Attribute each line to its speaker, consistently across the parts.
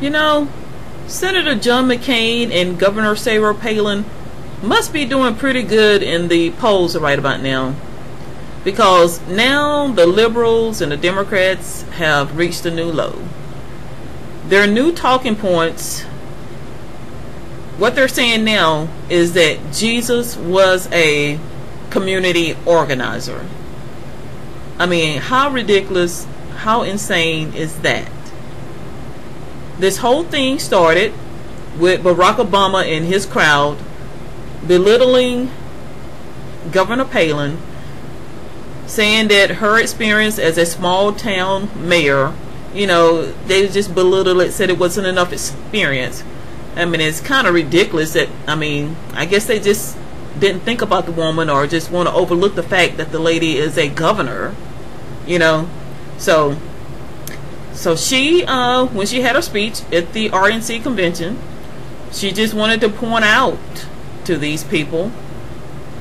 Speaker 1: You know, Senator John McCain and Governor Sarah Palin must be doing pretty good in the polls right about now, because now the liberals and the Democrats have reached a new low. Their new talking points, what they're saying now is that Jesus was a community organizer. I mean, how ridiculous, how insane is that? This whole thing started with Barack Obama and his crowd belittling Governor Palin, saying that her experience as a small town mayor, you know, they just belittled it, said it wasn't enough experience. I mean, it's kind of ridiculous that, I mean, I guess they just didn't think about the woman, or just want to overlook the fact that the lady is a governor, you know. So she, when she had her speech at the RNC convention, she just wanted to point out to these people,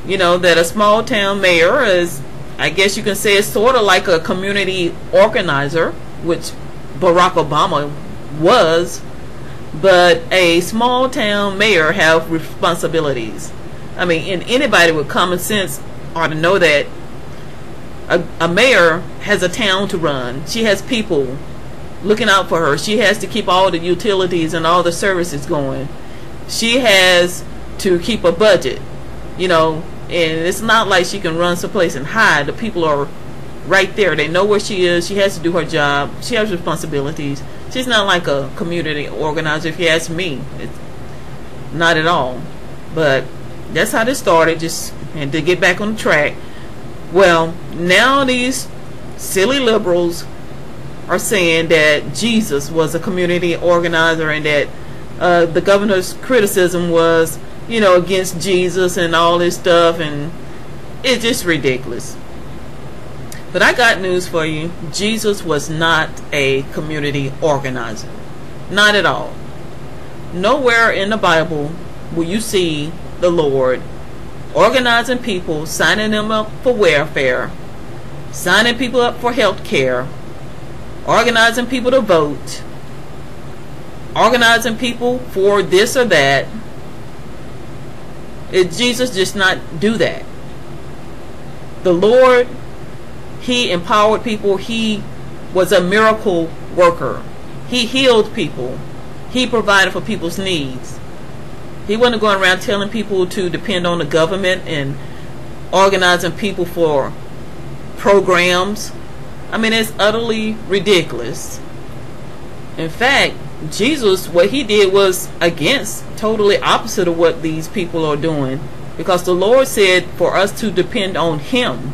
Speaker 1: you know, that a small town mayor is, I guess you can say, it's sort of like a community organizer, which Barack Obama was, but a small town mayor have responsibilities. I mean, and anybody with common sense ought to know that a mayor has a town to run. She has people looking out for her. She has to keep all the utilities and all the services going. She has to keep a budget, you know, and it's not like she can run someplace and hide. The people are right there. They know where she is. She has to do her job. She has responsibilities. She's not like a community organizer, if you ask me. It's not at all. But that's how this started, just, and to get back on the track. Well, now these silly liberals are saying that Jesus was a community organizer, and that the governor's criticism was, you know, against Jesus and all this stuff, and it's just ridiculous. But I got news for you. Jesus was not a community organizer. Not at all. Nowhere in the Bible will you see the Lord organizing people, signing them up for welfare, signing people up for health care, organizing people to vote, organizing people for this or that. Jesus just not do that. The Lord, he empowered people. He was a miracle worker. He healed people. He provided for people's needs. He wasn't going around telling people to depend on the government and organizing people for programs. I mean, it's utterly ridiculous. In fact, Jesus, what he did was against, totally opposite of what these people are doing, because the Lord said for us to depend on him.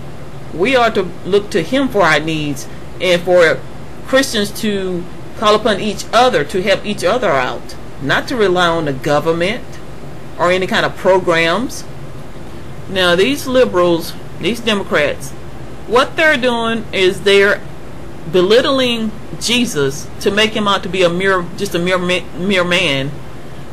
Speaker 1: We are to look to him for our needs, and for Christians to call upon each other to help each other out, not to rely on the government or any kind of programs. Now these liberals, these Democrats, what they're doing is they're belittling Jesus to make him out to be a mere man.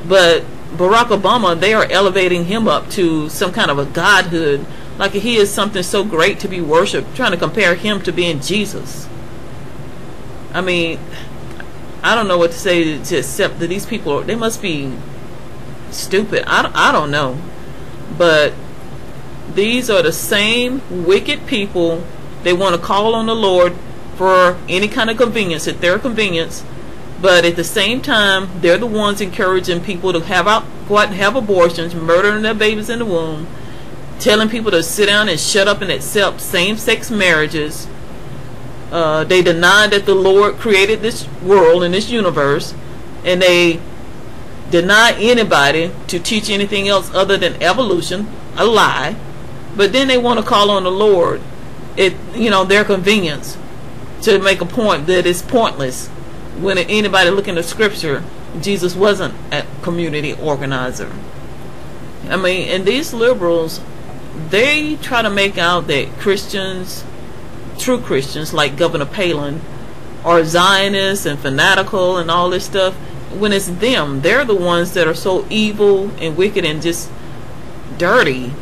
Speaker 1: But Barack Obama, they are elevating him up to some kind of a godhood, like he is something so great to be worshipped, trying to compare him to being Jesus. I mean, I don't know what to say to accept that these people, they must be stupid. I don't know. But these are the same wicked people. They want to call on the Lord for any kind of convenience, at their convenience, but at the same time they're the ones encouraging people to go out and have abortions, murdering their babies in the womb, telling people to sit down and shut up and accept same-sex marriages. They deny that the Lord created this world and this universe, and they deny anybody to teach anything else other than evolution, a lie. But then they want to call on the Lord at, you know, their convenience, to make a point that it's pointless. When anybody looking at scripture, Jesus wasn't a community organizer. I mean, and these liberals, they try to make out that Christians, true Christians like Governor Palin, are Zionists and fanatical and all this stuff, when it's them. They're the ones that are so evil and wicked and just dirty.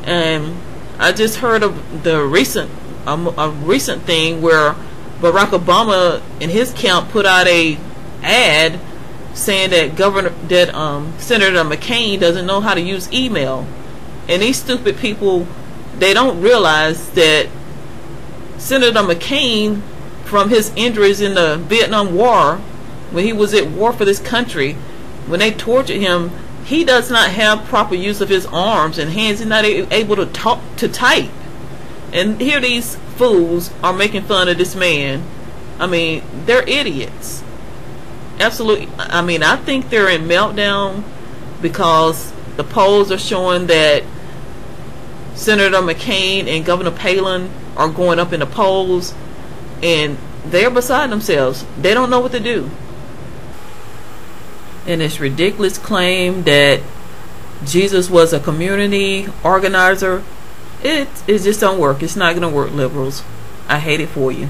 Speaker 1: And I just heard of the recent thing where Barack Obama and his camp put out a ad saying that Senator McCain doesn't know how to use email. And these stupid people, they don't realize that Senator McCain, from his injuries in the Vietnam War, when he was at war for this country, when they tortured him, he does not have proper use of his arms and hands. He's not able to type. And here these fools are making fun of this man. I mean, they're idiots. Absolutely. I mean, I think they're in meltdown because the polls are showing that Senator McCain and Governor Palin are going up in the polls, and they're beside themselves. They don't know what to do. And this ridiculous claim that Jesus was a community organizer, it just don't work. It's not going to work, liberals. I hate it for you.